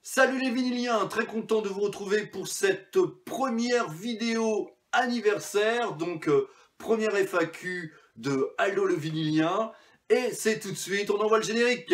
Salut les vinyliens, très content de vous retrouver pour cette première vidéo anniversaire, donc première FAQ de Allo le vinylien, et c'est tout de suite, on envoie le générique.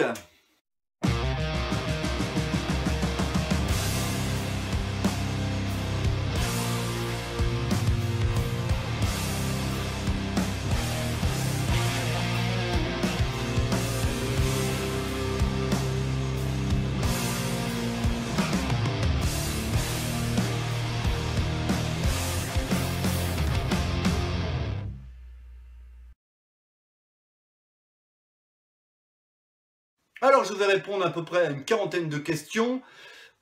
Alors je vais répondre à peu près à une quarantaine de questions.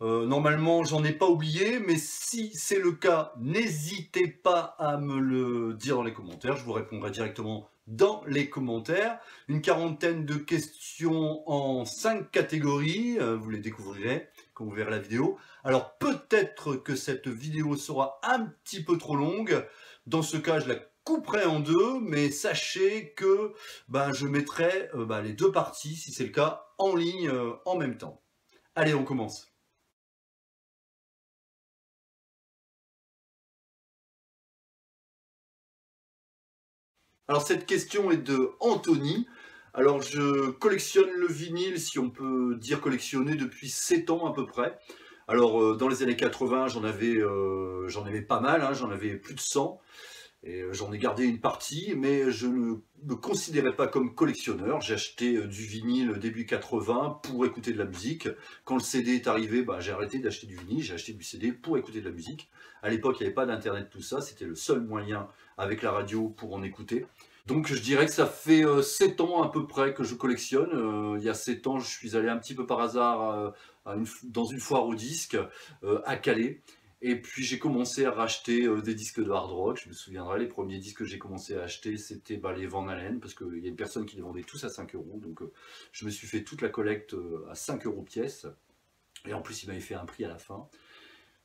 Normalement, j'en ai pas oublié, mais si c'est le cas, n'hésitez pas à me le dire dans les commentaires. Je vous répondrai directement dans les commentaires. Une quarantaine de questions en 5 catégories. Vous les découvrirez quand vous verrez la vidéo. Alors peut-être que cette vidéo sera un petit peu trop longue. Dans ce cas, je la couperai en deux, mais sachez que je mettrai les deux parties, si c'est le cas, en ligne en même temps. Allez, on commence. Alors cette question est de Anthony. Alors je collectionne le vinyle, si on peut dire collectionner, depuis 7 ans à peu près. Alors dans les années 80, j'en avais pas mal, hein, j'en avais plus de 100. Et j'en ai gardé une partie, mais je ne me considérais pas comme collectionneur. J'ai acheté du vinyle début 80 pour écouter de la musique. Quand le CD est arrivé, j'ai arrêté d'acheter du vinyle, j'ai acheté du CD pour écouter de la musique. À l'époque, il n'y avait pas d'internet, tout ça, c'était le seul moyen avec la radio pour en écouter. Donc je dirais que ça fait 7 ans à peu près que je collectionne. Il y a 7 ans, je suis allé un petit peu par hasard dans une foire aux disques à Calais. Et puis j'ai commencé à racheter des disques de hard rock. Je me souviendrai, les premiers disques que j'ai commencé à acheter, c'était les Van Halen, parce qu'il y a une personne qui les vendait tous à 5 euros. Donc je me suis fait toute la collecte à 5 euros pièce. Et en plus, il m'avait fait un prix à la fin.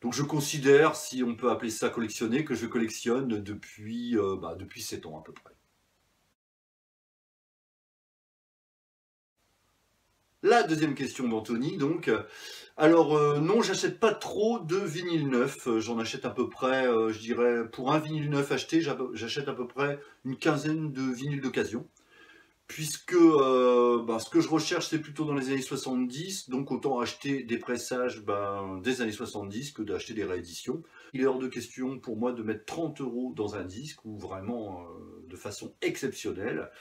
Donc je considère, si on peut appeler ça collectionner, que je collectionne depuis 7 ans à peu près. La deuxième question d'Anthony, donc. Alors, non, j'achète pas trop de vinyle neuf. J'en achète à peu près, je dirais, pour un vinyle neuf acheté, j'achète à peu près une quinzaine de vinyles d'occasion. Puisque ce que je recherche, c'est plutôt dans les années 70, donc autant acheter des pressages des années 70 que d'acheter des rééditions. Il est hors de question pour moi de mettre 30 euros dans un disque, ou vraiment de façon exceptionnelle.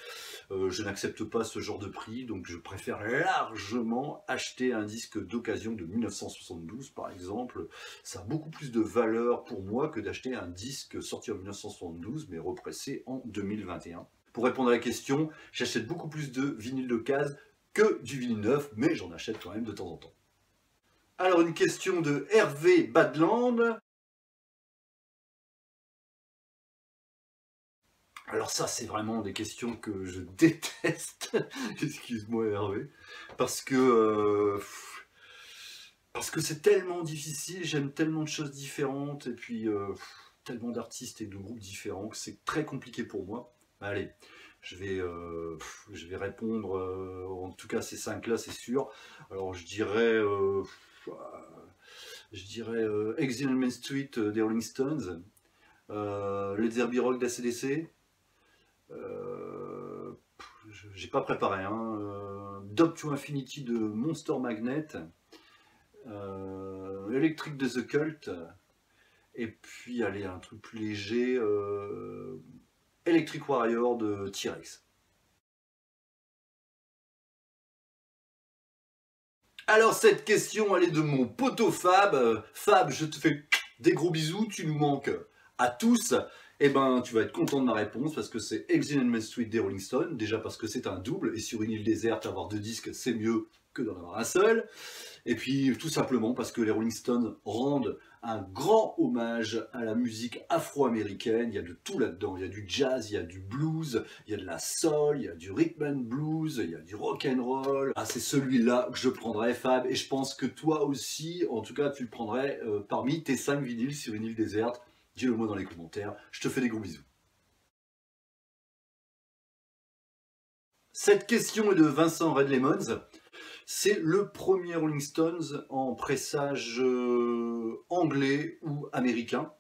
Je n'accepte pas ce genre de prix, donc je préfère largement acheter un disque d'occasion de 1972 par exemple. Ça a beaucoup plus de valeur pour moi que d'acheter un disque sorti en 1972 mais repressé en 2021. Pour répondre à la question, j'achète beaucoup plus de vinyle d'occasion que du vinyle neuf, mais j'en achète quand même de temps en temps. Alors une question de Hervé Badland. Alors ça, c'est vraiment des questions que je déteste. Excuse-moi Hervé. Parce que c'est tellement difficile, j'aime tellement de choses différentes, et puis tellement d'artistes et de groupes différents que c'est très compliqué pour moi. Allez, je vais répondre, en tout cas ces 5-là, c'est sûr. Alors je dirais Exile on Main Street des Rolling Stones, Led Zeppelin Rock d'ACDC, j'ai pas préparé, hein, Dub to Infinity de Monster Magnet, Electric de The Cult, et puis allez, un truc plus léger, Electric Warrior de T-Rex. Alors cette question, elle est de mon poteau Fab. Fab, je te fais des gros bisous, tu nous manques à tous. Eh ben, tu vas être content de ma réponse parce que c'est Exile on Main Street des Rolling Stones. Déjà parce que c'est un double et sur une île déserte, avoir 2 disques, c'est mieux que d'en avoir un seul. Et puis tout simplement parce que les Rolling Stones rendent un grand hommage à la musique afro-américaine. Il y a de tout là-dedans. Il y a du jazz, il y a du blues, il y a de la soul, il y a du rhythm and blues, il y a du rock and roll. Ah, c'est celui-là que je prendrais, Fab. Et je pense que toi aussi, en tout cas, tu le prendrais parmi tes 5 vinyles sur une île déserte. Dis-le moi dans les commentaires. Je te fais des gros bisous. Cette question est de Vincent Red Lemons. C'est le premier Rolling Stones en pressage anglais ou américain.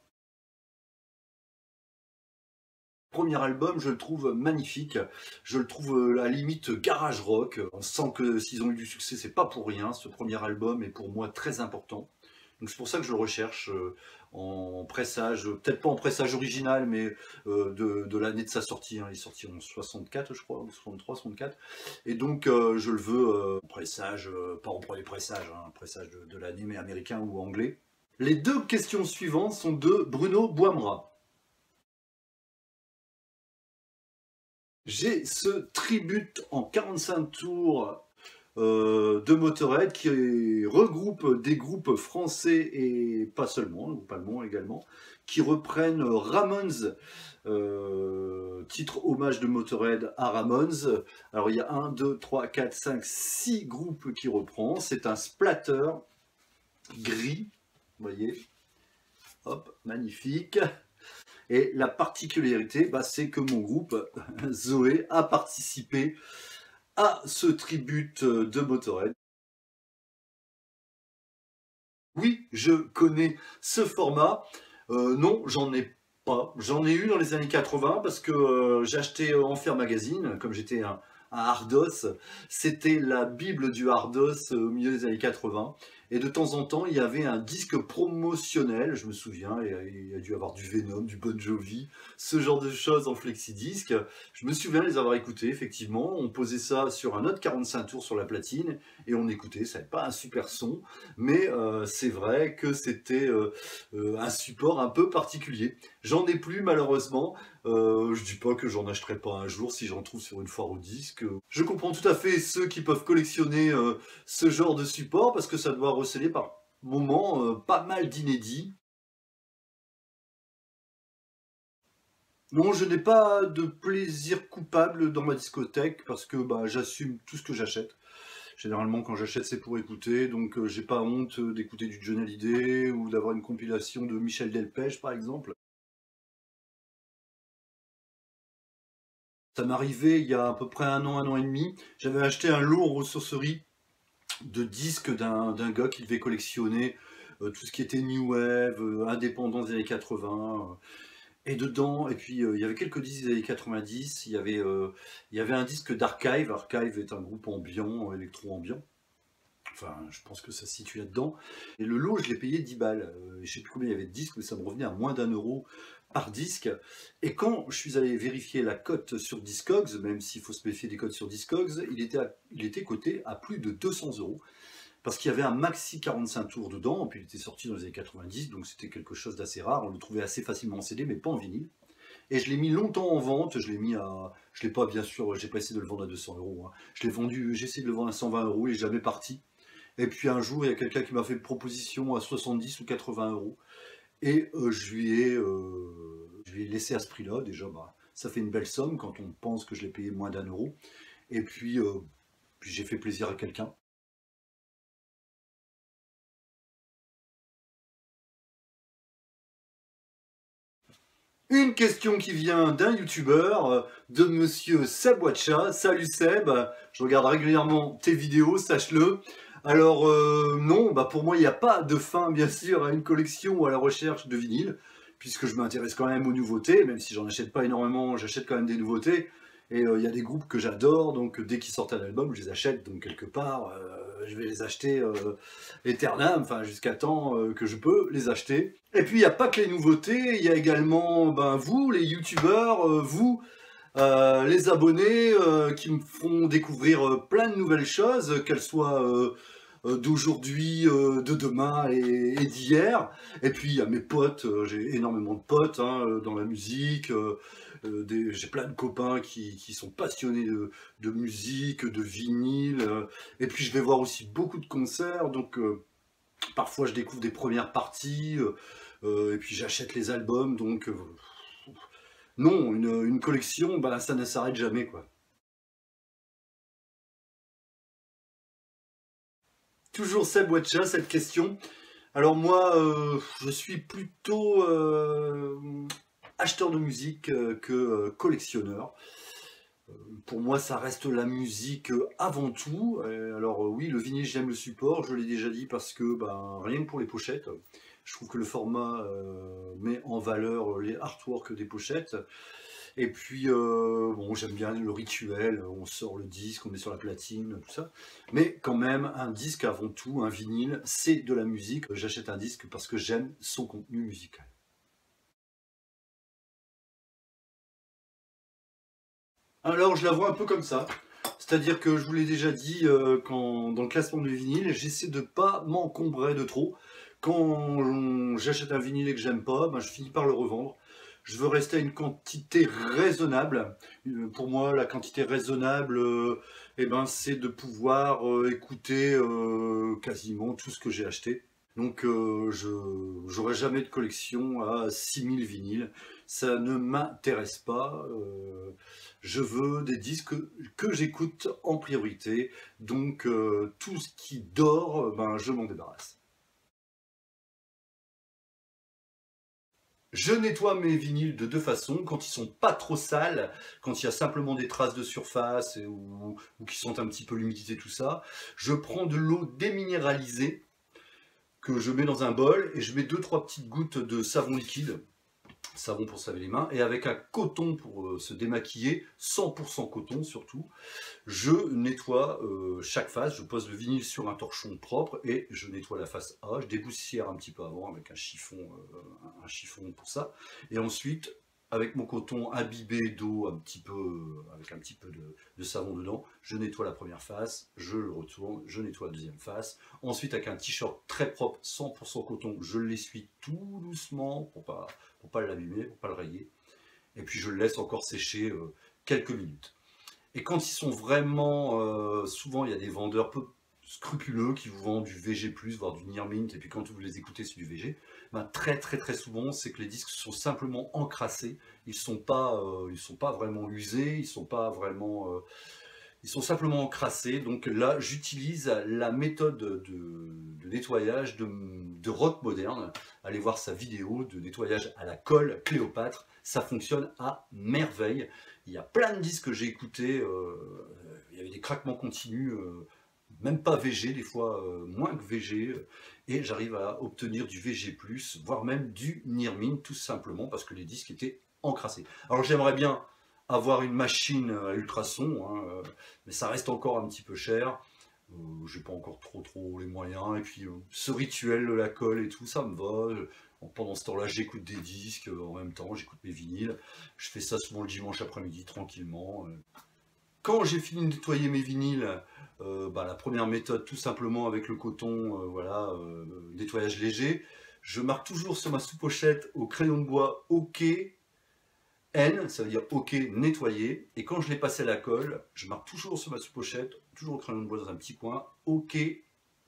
Premier album, je le trouve magnifique. Je le trouve à la limite garage rock. On sent que s'ils ont eu du succès, c'est pas pour rien. Ce premier album est pour moi très important. Donc c'est pour ça que je le recherche en pressage, peut-être pas en pressage original, mais de l'année de sa sortie. Hein. Il est sorti en 64, je crois, ou 63, 64. Et donc je le veux en pressage, pas en premier pressage, hein, pressage de l'année, mais américain ou anglais. Les deux questions suivantes sont de Bruno Boimra. J'ai ce tribute en 45 tours de Motorhead qui regroupe des groupes français et pas seulement, le groupe allemand également, qui reprennent Ramones, titre hommage de Motorhead à Ramones. Alors il y a 1, 2, 3, 4, 5, 6 groupes qui reprend. C'est un splatter gris, vous voyez, hop, magnifique. Et la particularité, c'est que mon groupe, Zoé, a participé à ce tribute de Motorhead. Oui, je connais ce format. Non, j'en ai pas. J'en ai eu dans les années 80 parce que j'ai acheté Enfer Magazine, comme j'étais un hardos. C'était la bible du hardos au milieu des années 80. Et de temps en temps, il y avait un disque promotionnel, je me souviens, il y a dû avoir du Venom, du Bon Jovi, ce genre de choses en flexi-disque. Je me souviens les avoir écoutés, effectivement. On posait ça sur un autre 45 tours sur la platine et on écoutait. Ça n'avait pas un super son, mais c'est vrai que c'était un support un peu particulier. J'en ai plus malheureusement. Je dis pas que j'en achèterai pas un jour si j'en trouve sur une foire au disque. Je comprends tout à fait ceux qui peuvent collectionner ce genre de support parce que ça doit receler par moments pas mal d'inédits. Non, je n'ai pas de plaisir coupable dans ma discothèque parce que j'assume tout ce que j'achète. Généralement, quand j'achète, c'est pour écouter, donc j'ai pas honte d'écouter du Johnny Hallyday ou d'avoir une compilation de Michel Delpech, par exemple. Ça m'est arrivé il y a à peu près un an et demi. J'avais acheté un lot en ressourcerie de disques d'un gars qui devait collectionner tout ce qui était New Wave, indépendance des années 80. Et dedans, et puis il y avait quelques disques des années 90. Il y avait un disque d'Archive. Archive est un groupe ambiant, électro-ambiant. Enfin, je pense que ça se situe là-dedans. Et le lot, je l'ai payé 10 balles. Je ne sais plus combien il y avait de disques, mais ça me revenait à moins d'1 € par disque. Et quand je suis allé vérifier la cote sur Discogs, même s'il faut se méfier des cotes sur Discogs, il était coté à plus de 200 €. Parce qu'il y avait un maxi 45 tours dedans, et puis il était sorti dans les années 90, donc c'était quelque chose d'assez rare. On le trouvait assez facilement en CD, mais pas en vinyle. Et je l'ai mis longtemps en vente, je l'ai pas bien sûr, j'ai pas essayé de le vendre à 200 €. Hein. J'ai essayé de le vendre à 120 €, il est jamais parti. Et puis un jour, il y a quelqu'un qui m'a fait une proposition à 70 ou 80 €. Et je lui ai laissé à ce prix-là. Déjà, ça fait une belle somme quand on pense que je l'ai payé moins d'1 €. Et puis j'ai fait plaisir à quelqu'un. Une question qui vient d'un youtubeur, de monsieur Seb Watcha. Salut Seb, je regarde régulièrement tes vidéos, sache-le. Alors non, pour moi il n'y a pas de fin bien sûr à une collection ou à la recherche de vinyle, puisque je m'intéresse quand même aux nouveautés, même si j'en achète pas énormément, j'achète quand même des nouveautés. Et il y a des groupes que j'adore, donc dès qu'ils sortent un album, je les achète, donc quelque part, je vais les acheter éternellement, enfin jusqu'à temps que je peux les acheter. Et puis il n'y a pas que les nouveautés, il y a également vous, les youtubeurs, vous, les abonnés qui me font découvrir plein de nouvelles choses, qu'elles soient d'aujourd'hui, de demain et d'hier. Et puis il y a mes potes, j'ai énormément de potes dans la musique, j'ai plein de copains qui sont passionnés de musique, de vinyle. Et puis je vais voir aussi beaucoup de concerts, donc parfois je découvre des premières parties, et puis j'achète les albums, donc non, une collection, ça ne s'arrête jamais, quoi. Toujours Seb Watcha, cette question. Alors moi, je suis plutôt acheteur de musique que collectionneur. Pour moi, ça reste la musique avant tout. Alors oui, le vinyle, j'aime le support, je l'ai déjà dit, parce que ben, rien que pour les pochettes, je trouve que le format met en valeur les artworks des pochettes. Et puis, bon, j'aime bien le rituel, on sort le disque, on met sur la platine, tout ça. Mais quand même, un disque avant tout, un vinyle, c'est de la musique. J'achète un disque parce que j'aime son contenu musical. Alors, je la vois un peu comme ça. C'est-à-dire que je vous l'ai déjà dit, dans le classement du vinyle, j'essaie de pas m'encombrer de trop. Quand j'achète un vinyle et que j'aime pas, ben, je finis par le revendre. Je veux rester à une quantité raisonnable. Pour moi, la quantité raisonnable, eh ben, c'est de pouvoir écouter quasiment tout ce que j'ai acheté. Donc, je n'aurai jamais de collection à 6000 vinyles. Ça ne m'intéresse pas. Je veux des disques que j'écoute en priorité. Donc, tout ce qui dort, ben, je m'en débarrasse. Je nettoie mes vinyles de deux façons, quand ils sont pas trop sales, quand il y a simplement des traces de surface ou qui sentent un petit peu l'humidité, tout ça. Je prends de l'eau déminéralisée que je mets dans un bol et je mets deux trois petites gouttes de savon liquide, savon pour se laver les mains, et avec un coton pour se démaquiller, 100% coton surtout, je nettoie chaque face, je pose le vinyle sur un torchon propre et je nettoie la face A, je déboussière un petit peu avant avec un chiffon pour ça, et ensuite avec mon coton imbibé d'eau avec un petit peu de savon dedans, je nettoie la première face, je le retourne, je nettoie la deuxième face. Ensuite, avec un t-shirt très propre, 100% coton, je l'essuie tout doucement pour pas l'abîmer, pour pas le rayer. Et puis je le laisse encore sécher quelques minutes. Et quand ils sont vraiment, souvent il y a des vendeurs peu scrupuleux qui vous vendent du VG+, voire du Near Mint, et puis quand vous les écoutez c'est du VG, ben très très très souvent c'est que les disques sont simplement encrassés, ils sont pas vraiment usés, ils sont simplement encrassés. Donc là j'utilise la méthode de nettoyage de Rock Moderne. Allez voir sa vidéo de nettoyage à la colle Cléopâtre, ça fonctionne à merveille. Il y a plein de disques que j'ai écoutés, il y avait des craquements continus, même pas VG, des fois moins que VG, et j'arrive à obtenir du VG+, voire même du Nearmin, tout simplement parce que les disques étaient encrassés. Alors j'aimerais bien avoir une machine à ultrasons, hein, mais ça reste encore un petit peu cher. J'ai pas encore trop les moyens, et puis ce rituel de la colle et tout, ça me va. Pendant ce temps-là, j'écoute des disques, en même temps, j'écoute mes vinyles. Je fais ça souvent le dimanche après-midi, tranquillement. Quand j'ai fini de nettoyer mes vinyles, bah, la première méthode, tout simplement avec le coton, voilà, nettoyage léger, je marque toujours sur ma sous-pochette au crayon de bois OK N, ça veut dire OK nettoyé. Et quand je l'ai passé à la colle, je marque toujours sur ma sous-pochette, toujours au crayon de bois dans un petit coin, OK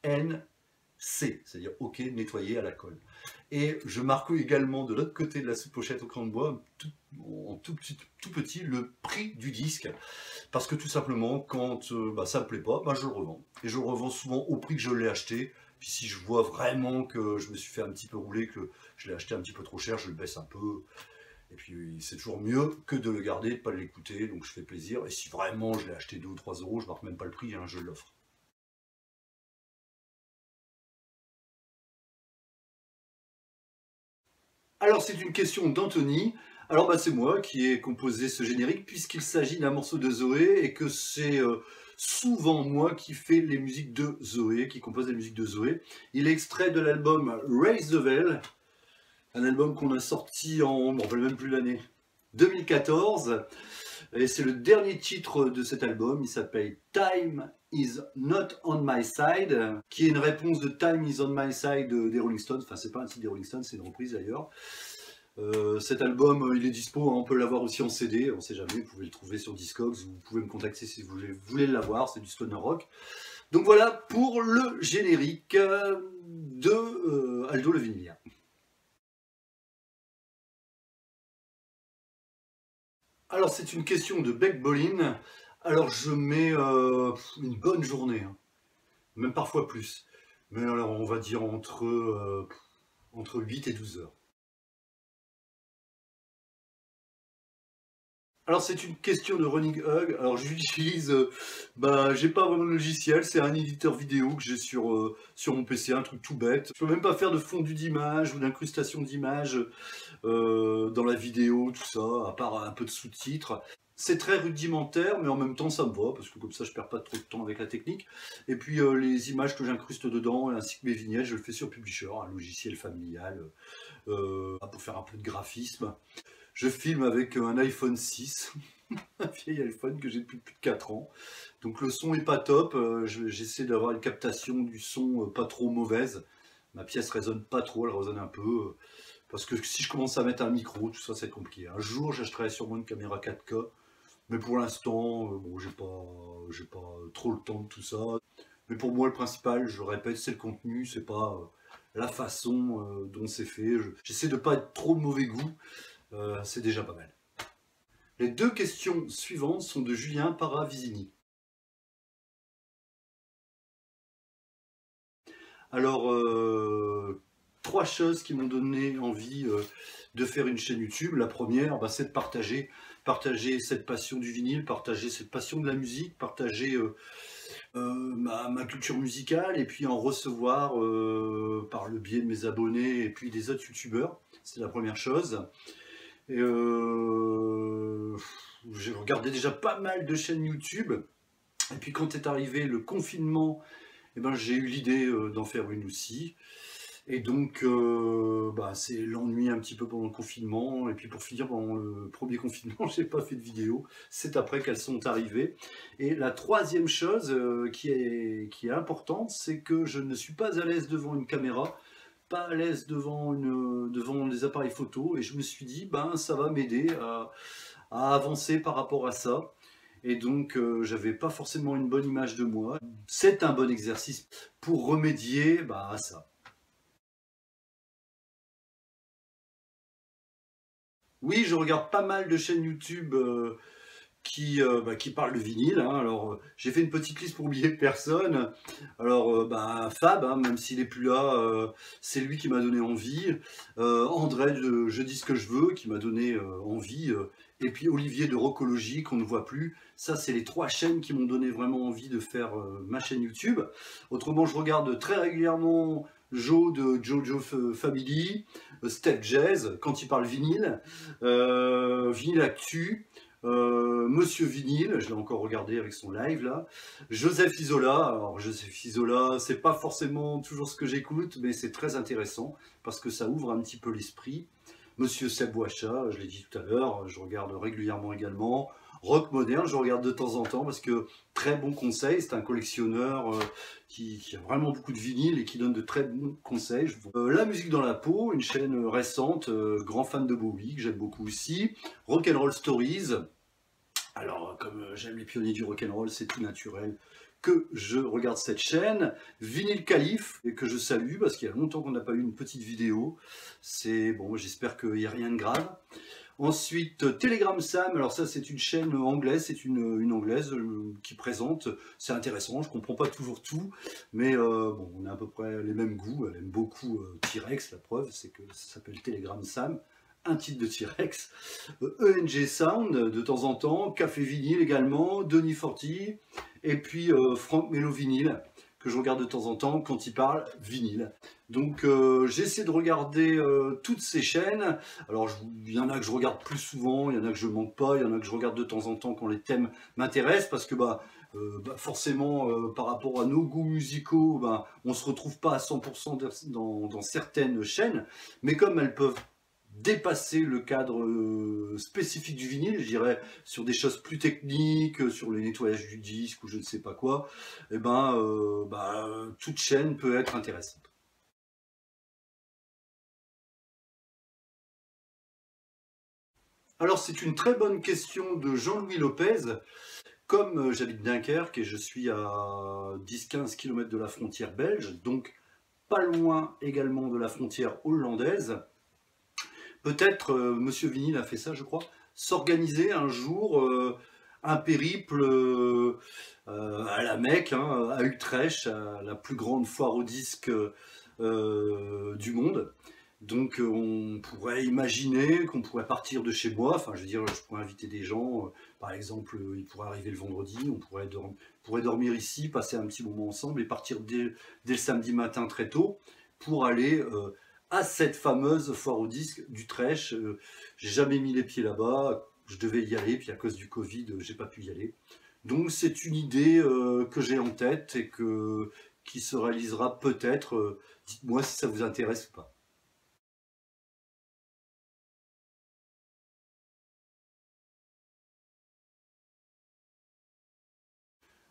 N C, c'est-à-dire OK nettoyé à la colle. Et je marque également de l'autre côté de la sous-pochette au crayon de bois, en tout petit, le prix du disque. Parce que tout simplement, quand bah, ça ne me plaît pas, bah, je le revends. Et je le revends souvent au prix que je l'ai acheté. Puis si je vois vraiment que je me suis fait un petit peu rouler, que je l'ai acheté un petit peu trop cher, je le baisse un peu. Et puis c'est toujours mieux que de le garder, de ne pas l'écouter, donc je fais plaisir. Et si vraiment je l'ai acheté 2 ou 3 euros, je ne marque même pas le prix, hein, je l'offre. Alors c'est une question d'Anthony. Alors bah, c'est moi qui ai composé ce générique puisqu'il s'agit d'un morceau de Zoé et que c'est souvent moi qui fais les musiques de Zoé, qui compose les musiques de Zoé. Il est extrait de l'album Raise the Veil, un album qu'on a sorti en, on ne me rappelle même plus l'année, 2014. Et c'est le dernier titre de cet album, il s'appelle Time is not on my side, qui est une réponse de Time is on my side des Rolling Stones. Enfin, c'est pas un titre des Rolling Stones, c'est une reprise d'ailleurs. Cet album, il est dispo, hein, on peut l'avoir aussi en CD, on sait jamais, vous pouvez le trouver sur Discogs, vous pouvez me contacter si vous voulez l'avoir, c'est du stoner rock. Donc voilà pour le générique de Aldo le vinylien. Alors c'est une question de Beck Bolin. Alors je mets une bonne journée, hein, même parfois plus. Mais alors on va dire entre 8 et 12 heures. Alors c'est une question de running hug. Alors j'utilise, j'ai pas vraiment de logiciel, c'est un éditeur vidéo que j'ai sur mon PC, un truc tout bête. Je peux même pas faire de fondu d'image ou d'incrustation d'image dans la vidéo, tout ça, à part un peu de sous-titres. C'est très rudimentaire, mais en même temps ça me va, parce que comme ça je perds pas trop de temps avec la technique. Et puis les images que j'incruste dedans, ainsi que mes vignettes, je le fais sur Publisher, un logiciel familial, pour faire un peu de graphisme. Je filme avec un iPhone 6, un vieil iPhone que j'ai depuis plus de 4 ans. Donc le son est pas top, j'essaie d'avoir une captation du son pas trop mauvaise. Ma pièce résonne pas trop, elle résonne un peu. Parce que si je commence à mettre un micro, tout ça, c'est compliqué. Un jour, j'achèterai sûrement une caméra 4K. Mais pour l'instant, bon, j'ai pas trop le temps de tout ça. Mais pour moi, le principal, je le répète, c'est le contenu, c'est pas la façon dont c'est fait. J'essaie de pas être trop de mauvais goût. C'est déjà pas mal. Les deux questions suivantes sont de Julien Paravisini. Alors, trois choses qui m'ont donné envie de faire une chaîne YouTube. La première, c'est de partager cette passion du vinyle, partager cette passion de la musique, partager ma culture musicale et puis en recevoir par le biais de mes abonnés et puis des autres youtubeurs. C'est la première chose. Et j'ai regardé déjà pas mal de chaînes YouTube. Et puis quand est arrivé le confinement, j'ai eu l'idée d'en faire une aussi. Et donc, c'est l'ennui un petit peu pendant le confinement. Et puis pour finir, pendant le premier confinement, j'ai pas fait de vidéo. C'est après qu'elles sont arrivées. Et la troisième chose qui est importante, c'est que je ne suis pas à l'aise devant une caméra, pas à l'aise devant des appareils photo. Et je me suis dit, ça va m'aider à avancer par rapport à ça. Et donc, j'avais pas forcément une bonne image de moi. C'est un bon exercice pour remédier à ça. Oui, je regarde pas mal de chaînes YouTube qui parlent de vinyle, hein. Alors, j'ai fait une petite liste pour oublier personne. Alors, Fab, hein, même s'il n'est plus là, c'est lui qui m'a donné envie. André de Je dis ce que je veux, qui m'a donné envie. Et puis Olivier de Rockologie, qu'on ne voit plus. Ça, c'est les trois chaînes qui m'ont donné vraiment envie de faire ma chaîne YouTube. Autrement, je regarde très régulièrement Joe de Jojo Family, Step Jazz, quand il parle vinyle, Vinyle Actu, Monsieur Vinyle, je l'ai encore regardé avec son live là, Joseph Isola. Alors Joseph Isola, c'est pas forcément toujours ce que j'écoute, mais c'est très intéressant parce que ça ouvre un petit peu l'esprit. Monsieur Seb Wacha, je l'ai dit tout à l'heure, je regarde régulièrement également. Rock moderne, je regarde de temps en temps parce que très bon conseil, c'est un collectionneur qui a vraiment beaucoup de vinyles et qui donne de très bons conseils. La musique dans la peau, une chaîne récente, grand fan de Bowie, que j'aime beaucoup aussi. Rock'n'Roll Stories. Alors, comme j'aime les pionniers du rock'n'roll, c'est tout naturel que je regarde cette chaîne. Vinyl Calife, et que je salue parce qu'il y a longtemps qu'on n'a pas eu une petite vidéo. C'est bon, j'espère qu'il n'y a rien de grave. Ensuite, Telegram Sam, alors ça c'est une chaîne anglaise, c'est une anglaise qui présente, c'est intéressant, je comprends pas toujours tout, mais bon, on a à peu près les mêmes goûts, elle aime beaucoup T-Rex, la preuve c'est que ça s'appelle Telegram Sam, un titre de T-Rex, ENG Sound de temps en temps, Café Vinyle également, Denis Forti, et puis Franck Mello Vinyle, que je regarde de temps en temps quand il parle vinyle. Donc j'essaie de regarder toutes ces chaînes. Alors il y en a que je regarde plus souvent, il y en a que je manque pas, il y en a que je regarde de temps en temps quand les thèmes m'intéressent, parce que forcément par rapport à nos goûts musicaux, on se retrouve pas à 100% dans certaines chaînes, mais comme elles peuvent dépasser le cadre spécifique du vinyle, je dirais sur des choses plus techniques, sur le nettoyage du disque ou je ne sais pas quoi, et toute chaîne peut être intéressante. Alors c'est une très bonne question de Jean-Louis Lopez. Comme j'habite Dunkerque et je suis à 10-15 km de la frontière belge, donc pas loin également de la frontière hollandaise, peut-être, Monsieur Vinyle a fait ça, je crois, s'organiser un jour un périple à la Mecque, hein, à Utrecht, à la plus grande foire au disque du monde. Donc on pourrait imaginer qu'on pourrait partir de chez moi, enfin je veux dire, je pourrais inviter des gens, par exemple, ils pourraient arriver le vendredi, pourrait dormir ici, passer un petit moment ensemble et partir dès le samedi matin très tôt pour aller à cette fameuse foire au disque d'Utrecht. J'ai jamais mis les pieds là-bas, je devais y aller, puis à cause du Covid, j'ai pas pu y aller. Donc c'est une idée que j'ai en tête et qui se réalisera peut-être. Dites-moi si ça vous intéresse ou pas.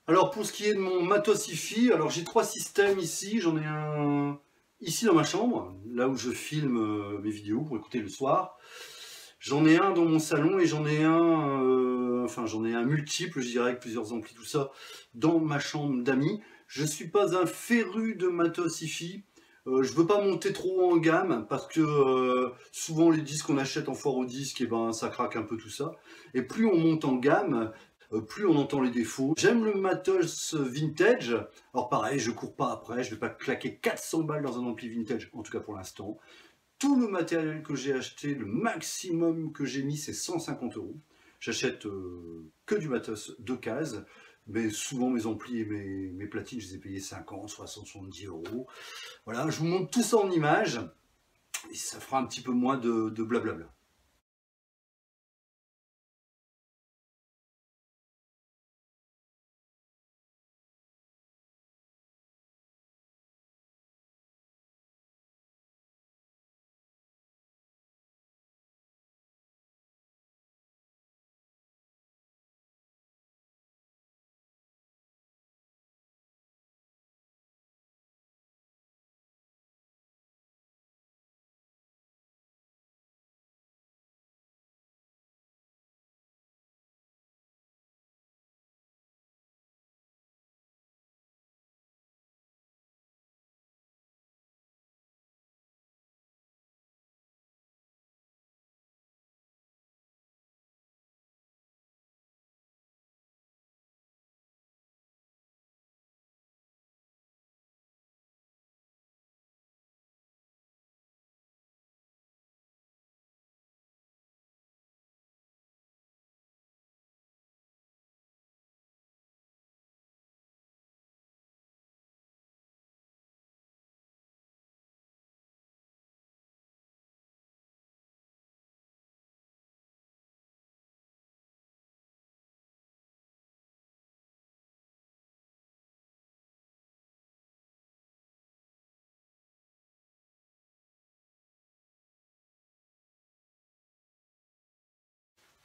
Alors pour ce qui est de mon matos hi-fi, alors j'ai trois systèmes ici. J'en ai un ici dans ma chambre, là où je filme mes vidéos pour écouter le soir. J'en ai un dans mon salon et j'en ai un multiple, je dirais, avec plusieurs amplis, tout ça, dans ma chambre d'amis. Je ne suis pas un féru de matos hi-fi. Je veux pas monter trop en gamme parce que souvent les disques qu'on achète en foire au disque, et ben, ça craque un peu tout ça. Et plus on monte en gamme, plus on entend les défauts. J'aime le matos vintage. Alors pareil, je cours pas après, je vais pas claquer 400 balles dans un ampli vintage, en tout cas pour l'instant. Tout le matériel que j'ai acheté, le maximum que j'ai mis, c'est 150 euros. J'achète que du matos d'occasion, mais souvent mes amplis et mes platines, je les ai payés 50, 60, 70 euros. Voilà, je vous montre tout ça en images, et ça fera un petit peu moins de blablabla.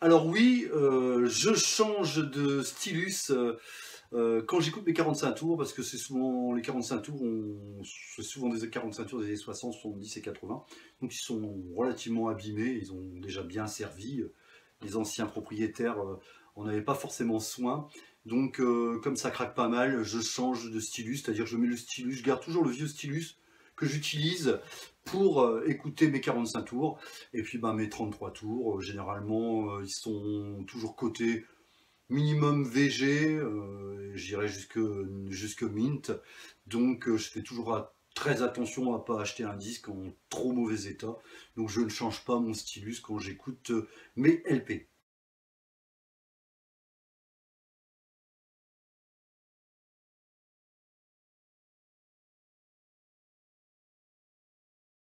Alors oui, je change de stylus quand j'écoute mes 45 tours, parce que c'est souvent les 45 tours, c'est souvent des 45 tours des années 60, 70 et 80, donc ils sont relativement abîmés, ils ont déjà bien servi. Les anciens propriétaires en avaient pas forcément soin, donc comme ça craque pas mal, je change de stylus, c'est-à-dire que je mets le stylus, je garde toujours le vieux stylus que j'utilise pour écouter mes 45 tours, et puis ben, mes 33 tours, généralement ils sont toujours cotés minimum VG, j'irai jusque Mint. Donc je fais toujours très attention à ne pas acheter un disque en trop mauvais état. Donc je ne change pas mon stylus quand j'écoute mes LP.